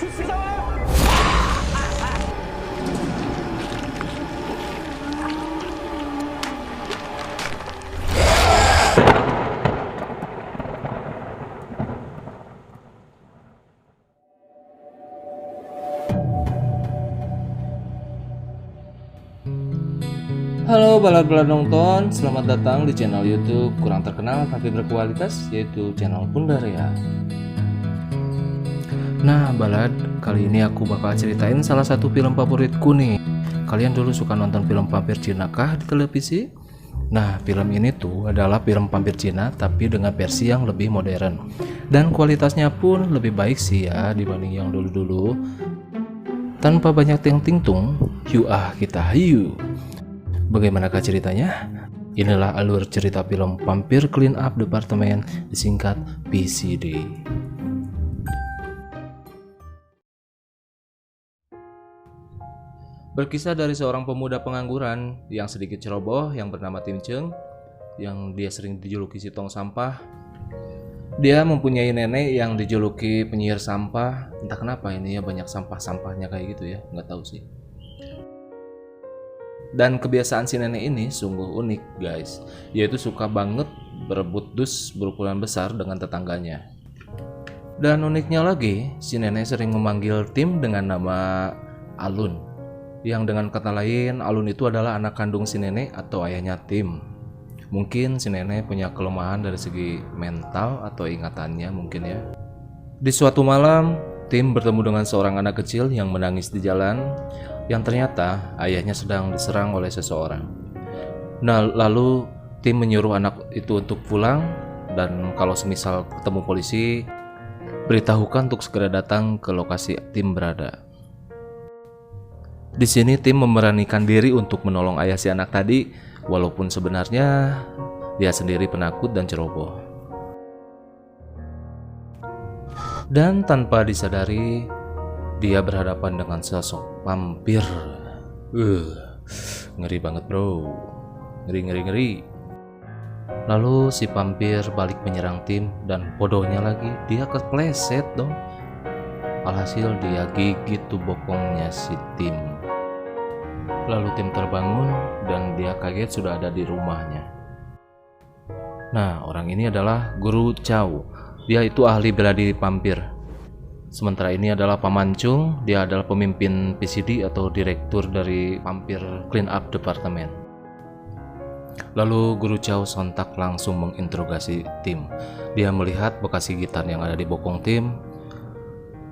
Halo balad-balad nonton, selamat datang di channel YouTube kurang terkenal tapi berkualitas, yaitu channel Pundaria. Nah balad, kali ini aku bakal ceritain salah satu film favoritku nih. Kalian dulu suka nonton film vampir Cina kah di televisi? Nah film ini tuh adalah film vampir Cina tapi dengan versi yang lebih modern. Dan kualitasnya pun lebih baik sih ya dibanding yang dulu-dulu. Tanpa banyak ting-ting-tung, yuk kita hayu. Bagaimanakah ceritanya? Inilah alur cerita film Vampire Clean Up Department, disingkat VCD. Berkisah dari seorang pemuda pengangguran yang sedikit ceroboh yang bernama Tim Cheng, yang dia sering dijuluki si tong sampah. Dia mempunyai nenek yang dijuluki penyihir sampah. Entah kenapa ini ya banyak sampah-sampahnya kayak gitu ya, nggak tahu sih. Dan kebiasaan si nenek ini sungguh unik guys, yaitu suka banget berebut dus berukuran besar dengan tetangganya. Dan uniknya lagi, si nenek sering memanggil Tim dengan nama Alun, yang dengan kata lain Alun itu adalah anak kandung si nenek atau ayahnya Tim. Mungkin si nenek punya kelemahan dari segi mental atau ingatannya mungkin ya. Di suatu malam, Tim bertemu dengan seorang anak kecil yang menangis di jalan, yang ternyata ayahnya sedang diserang oleh seseorang. Nah, lalu Tim menyuruh anak itu untuk pulang, dan kalau semisal ketemu polisi, beritahukan untuk segera datang ke lokasi Tim berada. Di sini Tim memberanikan diri untuk menolong ayah si anak tadi, walaupun sebenarnya dia sendiri penakut dan ceroboh. Dan tanpa disadari, dia berhadapan dengan sosok vampir. Ngeri banget bro. Ngeri. Lalu si vampir balik menyerang Tim, dan bodohnya lagi dia kepleset dong. Alhasil dia gigit tuh bokongnya si Tim. Lalu Tim terbangun dan dia kaget sudah ada di rumahnya. Nah, orang ini adalah Guru Chow. Dia itu ahli bela diri vampir. Sementara ini adalah Paman Chung, dia adalah pemimpin PCD atau direktur dari Vampire Clean Up Department. Lalu Guru Chow sontak langsung menginterogasi Tim. Dia melihat bekas gigitan yang ada di bokong Tim.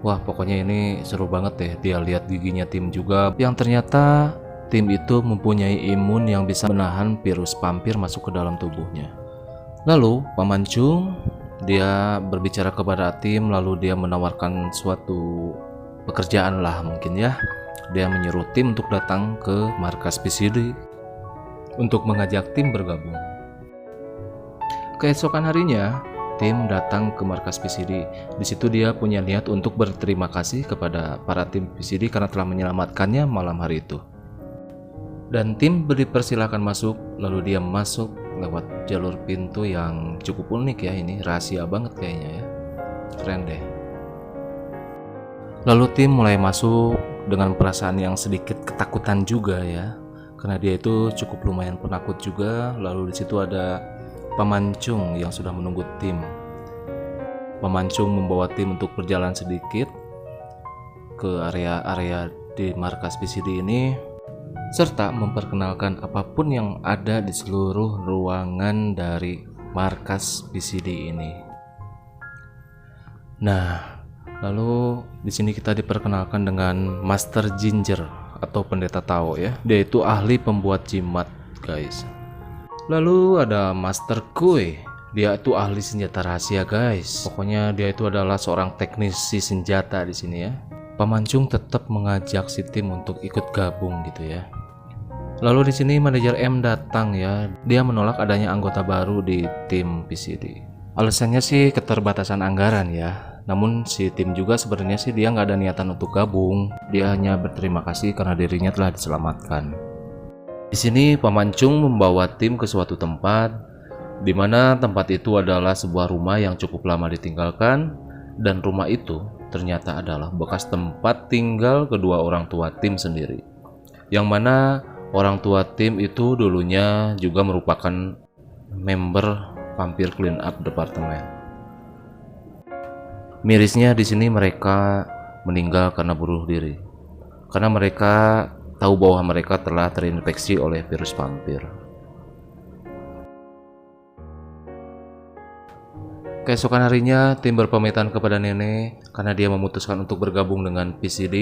Wah pokoknya ini seru banget deh. Dia lihat giginya Tim juga, yang ternyata Tim itu mempunyai imun yang bisa menahan virus vampir masuk ke dalam tubuhnya. Lalu Paman Chung dia berbicara kepada Tim, lalu dia menawarkan suatu pekerjaan lah mungkin ya. Dia menyuruh Tim untuk datang ke markas PCD untuk mengajak Tim bergabung. Keesokan harinya, Tim datang ke markas PCD. Di situ dia punya niat untuk berterima kasih kepada para tim PCD karena telah menyelamatkannya malam hari itu. Dan Tim dipersilakan masuk, lalu dia masuk lewat jalur pintu yang cukup unik ya, ini rahasia banget kayaknya ya, keren deh. Lalu Tim mulai masuk dengan perasaan yang sedikit ketakutan juga ya, karena dia itu cukup lumayan penakut juga. Lalu di situ ada Paman Chung yang sudah menunggu Tim. Paman Chung membawa Tim untuk berjalan sedikit ke area-area di markas PCD ini, serta memperkenalkan apapun yang ada di seluruh ruangan dari markas PCD ini. Nah, lalu di sini kita diperkenalkan dengan Master Ginger atau Pendeta Tao ya. Dia itu ahli pembuat jimat, guys. Lalu ada Master Kui. Dia itu ahli senjata rahasia, guys. Pokoknya dia itu adalah seorang teknisi senjata di sini ya. Paman Chung tetap mengajak si Tim untuk ikut gabung gitu ya. Lalu di sini manajer M datang ya. Dia menolak adanya anggota baru di tim PCD. Alasannya sih keterbatasan anggaran ya. Namun si Tim juga sebenarnya sih dia nggak ada niatan untuk gabung. Dia hanya berterima kasih karena dirinya telah diselamatkan. Di sini Paman Chung membawa Tim ke suatu tempat, di mana tempat itu adalah sebuah rumah yang cukup lama ditinggalkan, dan rumah itu ternyata adalah bekas tempat tinggal kedua orang tua Tim sendiri. Yang mana orang tua Tim itu dulunya juga merupakan member vampir clean up departemen. Mirisnya di sini mereka meninggal karena bunuh diri. Karena mereka tahu bahwa mereka telah terinfeksi oleh virus vampir. Keesokan harinya, Tim berpamitan kepada nenek karena dia memutuskan untuk bergabung dengan PCD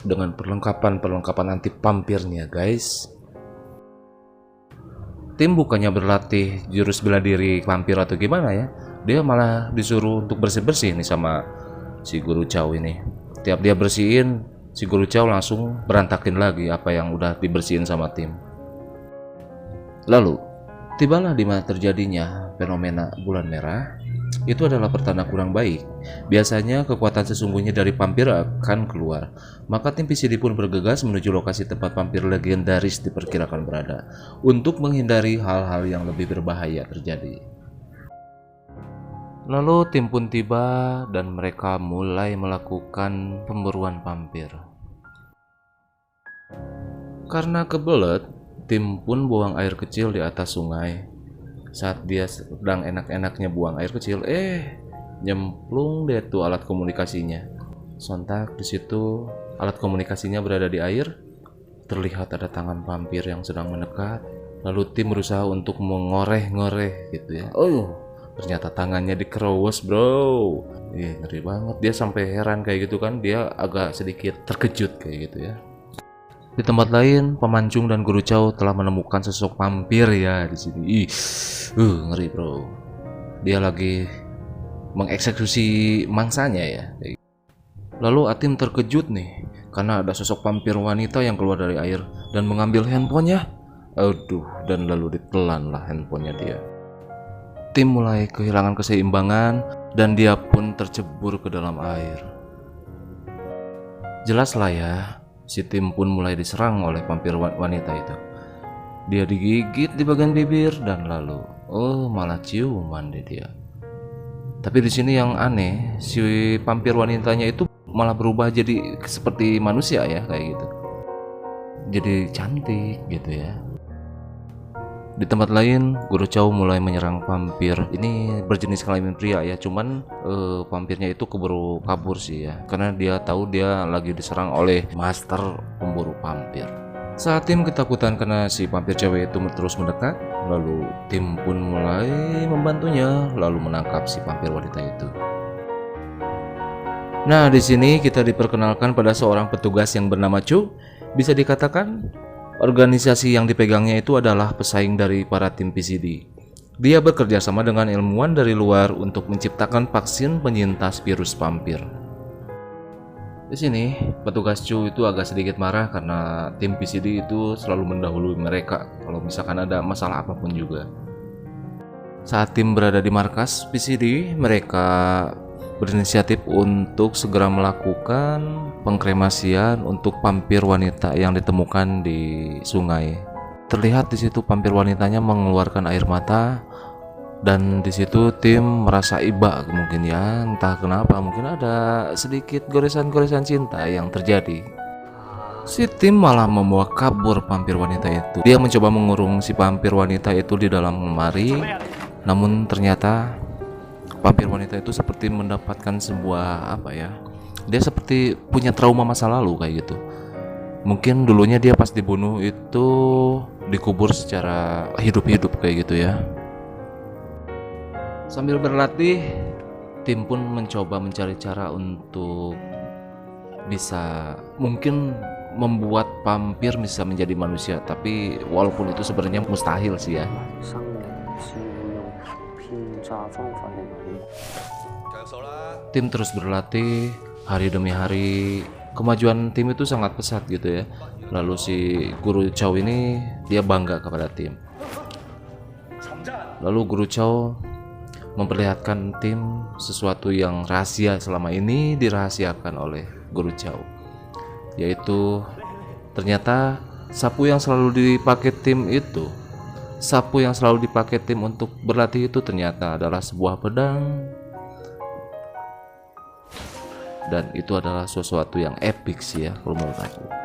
dengan perlengkapan anti vampirnya, guys. Tim bukannya berlatih jurus bela diri vampir atau gimana ya, dia malah disuruh untuk bersih-bersih nih sama si Guru Chow ini. Tiap dia bersihin, si Guru Chow langsung berantakin lagi apa yang udah dibersihin sama Tim. Lalu, tibalah di mana terjadinya fenomena bulan merah. Itu adalah pertanda kurang baik. Biasanya kekuatan sesungguhnya dari vampir akan keluar. Maka tim PCD pun bergegas menuju lokasi tempat vampir legendaris diperkirakan berada untuk menghindari hal-hal yang lebih berbahaya terjadi. Lalu tim pun tiba dan mereka mulai melakukan pemburuan vampir. Karena kebelet, tim pun buang air kecil di atas sungai. Saat dia sedang enak-enaknya buang air kecil, nyemplung deh tuh alat komunikasinya. Sontak di situ alat komunikasinya berada di air. Terlihat ada tangan vampir yang sedang mendekat. Lalu tim berusaha untuk mengoreh-ngoreh gitu ya. Ternyata tangannya dikerowos, bro. Ngeri banget. Dia sampai heran kayak gitu kan. Dia agak sedikit terkejut kayak gitu ya. Di tempat lain, Pemancung dan Guru Chow telah menemukan sosok vampir ya di sini. Ngeri, bro. Dia lagi mengeksekusi mangsanya ya. Lalu Atim terkejut nih karena ada sosok vampir wanita yang keluar dari air dan mengambil handphonenya. Dan lalu ditelan lah handphonenya dia. Tim mulai kehilangan keseimbangan dan dia pun tercebur ke dalam air. Jelas lah ya, si Tim pun mulai diserang oleh vampir wanita itu. Dia digigit di bagian bibir dan lalu malah ciuman deh dia. Tapi di sini yang aneh, si vampir wanitanya itu malah berubah jadi seperti manusia ya kayak gitu. Jadi cantik gitu ya. Di tempat lain, Guru Chow mulai menyerang vampir. Ini berjenis kelamin pria ya, cuman vampirnya itu keburu kabur sih ya, karena dia tahu dia lagi diserang oleh master pemburu vampir. Saat Tim ketakutan karena si vampir cewek itu terus mendekat, lalu Tim pun mulai membantunya, lalu menangkap si vampir wanita itu. Nah, di sini kita diperkenalkan pada seorang petugas yang bernama Chu. Bisa dikatakan organisasi yang dipegangnya itu adalah pesaing dari para tim PCD. Dia bekerja sama dengan ilmuwan dari luar untuk menciptakan vaksin penyintas virus vampir. Di sini, petugas Chu itu agak sedikit marah karena tim PCD itu selalu mendahului mereka kalau misalkan ada masalah apapun juga. Saat tim berada di markas PCD, mereka berinisiatif untuk segera melakukan pengkremasian untuk vampir wanita yang ditemukan di sungai. Terlihat di situ vampir wanitanya mengeluarkan air mata dan di situ Tim merasa iba mungkin ya, entah kenapa, mungkin ada sedikit goresan-goresan cinta yang terjadi. Si Tim malah membawa kabur vampir wanita itu. Dia mencoba mengurung si vampir wanita itu di dalam lemari, namun ternyata vampir wanita itu seperti mendapatkan sebuah dia seperti punya trauma masa lalu kayak gitu. Mungkin dulunya dia pas dibunuh itu dikubur secara hidup-hidup kayak gitu ya. Sambil berlatih, Tim pun mencoba mencari cara untuk bisa mungkin membuat vampir bisa menjadi manusia, tapi walaupun itu sebenarnya mustahil sih ya. Tim terus berlatih hari demi hari. Kemajuan tim itu sangat pesat gitu ya. Lalu si Guru Chow ini dia bangga kepada tim. Lalu Guru Chow memperlihatkan tim sesuatu yang rahasia selama ini dirahasiakan oleh Guru Chow, yaitu ternyata sapu yang selalu dipakai tim untuk berlatih itu ternyata adalah sebuah pedang. dan itu adalah sesuatu yang epic sih ya kalau menurut aku.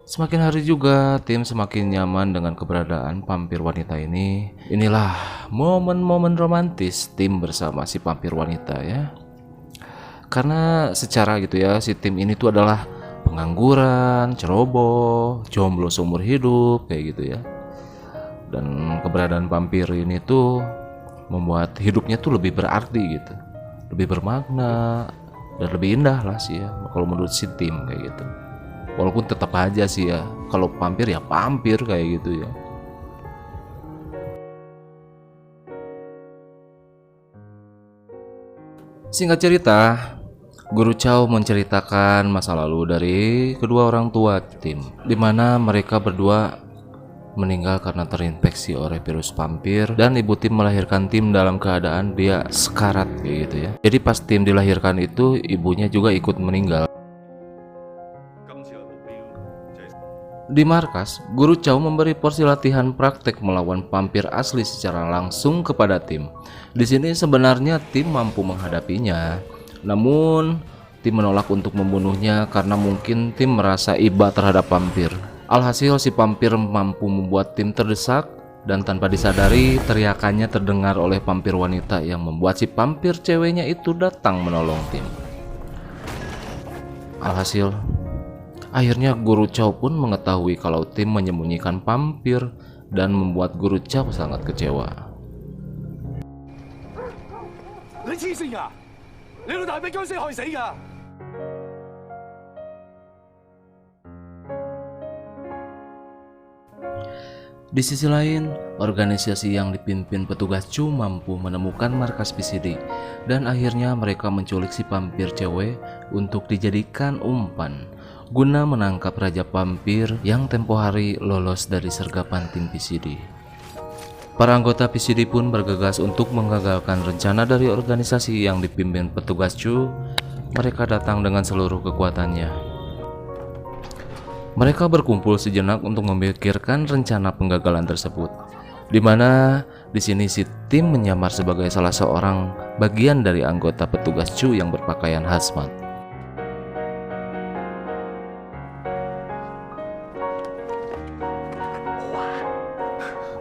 Semakin hari juga tim semakin nyaman dengan keberadaan vampir wanita ini. Inilah momen-momen romantis tim bersama si vampir wanita ya. Karena secara gitu ya, si tim ini tuh adalah pengangguran, ceroboh, jomblo seumur hidup kayak gitu ya. Dan keberadaan vampir ini tuh membuat hidupnya tuh lebih berarti gitu, lebih bermakna dan lebih indah lah sih ya kalau menurut si tim kayak gitu. Walaupun tetap aja sih ya, kalau vampir ya vampir kayak gitu ya. Singkat cerita, Guru Chow menceritakan masa lalu dari kedua orang tua tim, di mana mereka berdua meninggal karena terinfeksi oleh virus vampir, dan ibu tim melahirkan tim dalam keadaan dia sekarat kayak gitu ya. Jadi pas tim dilahirkan itu ibunya juga ikut meninggal. Di markas, Guru Chow memberi porsi latihan praktek melawan vampir asli secara langsung kepada tim. Di sini sebenarnya tim mampu menghadapinya, namun tim menolak untuk membunuhnya karena mungkin tim merasa iba terhadap vampir. Alhasil si vampir mampu membuat tim terdesak, dan tanpa disadari teriakannya terdengar oleh vampir wanita yang membuat si vampir ceweknya itu datang menolong tim. Alhasil akhirnya Guru Chow pun mengetahui kalau tim menyembunyikan vampir, dan membuat Guru Chow sangat kecewa. Di sisi lain, organisasi yang dipimpin petugas Chu mampu menemukan markas PCD, dan akhirnya mereka menculik si vampir cewek untuk dijadikan umpan guna menangkap Raja Vampir yang tempo hari lolos dari sergapan tim PCD. Para anggota PCD pun bergegas untuk menggagalkan rencana dari organisasi yang dipimpin petugas Chu. Mereka datang dengan seluruh kekuatannya. Mereka berkumpul sejenak untuk memikirkan rencana penggagalan tersebut, di mana di sini si tim menyamar sebagai salah seorang bagian dari anggota petugas Chu yang berpakaian hazmat.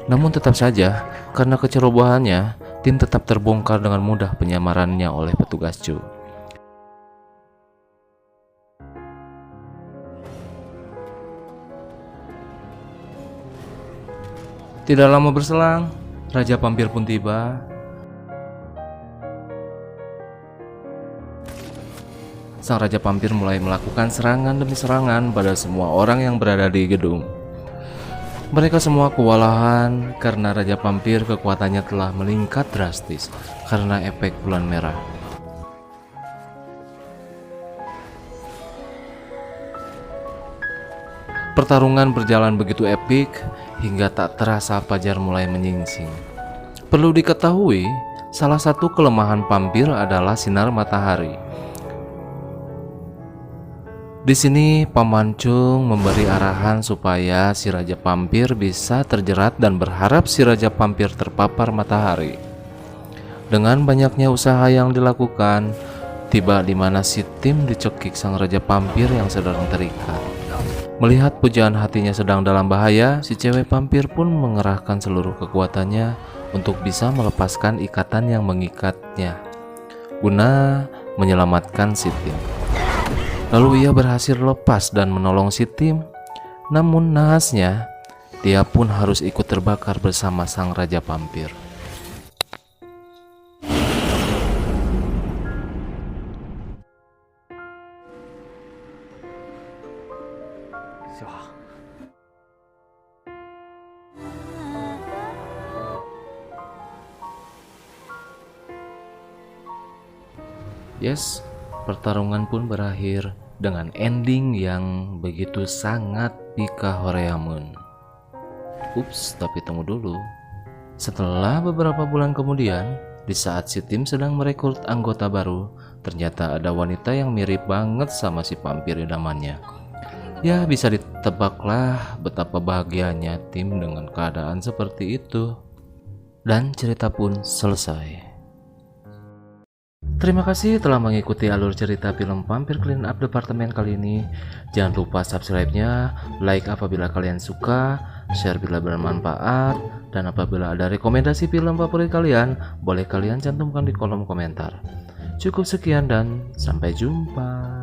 Namun tetap saja, karena kecerobohannya, tim tetap terbongkar dengan mudah penyamarannya oleh petugas Chu. Tidak lama berselang, Raja Vampir pun tiba. Sang Raja Vampir mulai melakukan serangan demi serangan pada semua orang yang berada di gedung. Mereka semua kewalahan karena Raja Vampir kekuatannya telah meningkat drastis karena efek bulan merah. Pertarungan berjalan begitu epik hingga tak terasa fajar mulai menyingsing. Perlu diketahui, salah satu kelemahan vampir adalah sinar matahari. Di sini Paman Chung memberi arahan supaya si Raja Vampir bisa terjerat dan berharap si Raja Vampir terpapar matahari. Dengan banyaknya usaha yang dilakukan, tiba di mana si tim dicekik sang Raja Vampir yang sedang terikat. Melihat pujaan hatinya sedang dalam bahaya, si cewek vampir pun mengerahkan seluruh kekuatannya untuk bisa melepaskan ikatan yang mengikatnya, guna menyelamatkan si tim. Lalu ia berhasil lepas dan menolong si tim. Namun nahasnya, dia pun harus ikut terbakar bersama sang Raja Vampir. Yes, pertarungan pun berakhir dengan ending yang begitu sangat Pika Horeamun. Ups, tapi tunggu dulu. Setelah beberapa bulan kemudian, di saat si tim sedang merekrut anggota baru, ternyata ada wanita yang mirip banget sama si vampir idamannya. Ya bisa ditebaklah betapa bahagianya Tim dengan keadaan seperti itu. Dan cerita pun selesai. Terima kasih telah mengikuti alur cerita film Vampire Clean Up Departemen kali ini. Jangan lupa subscribe-nya, like apabila kalian suka, share bila bermanfaat, dan apabila ada rekomendasi film favorit kalian, boleh kalian cantumkan di kolom komentar. Cukup sekian dan sampai jumpa.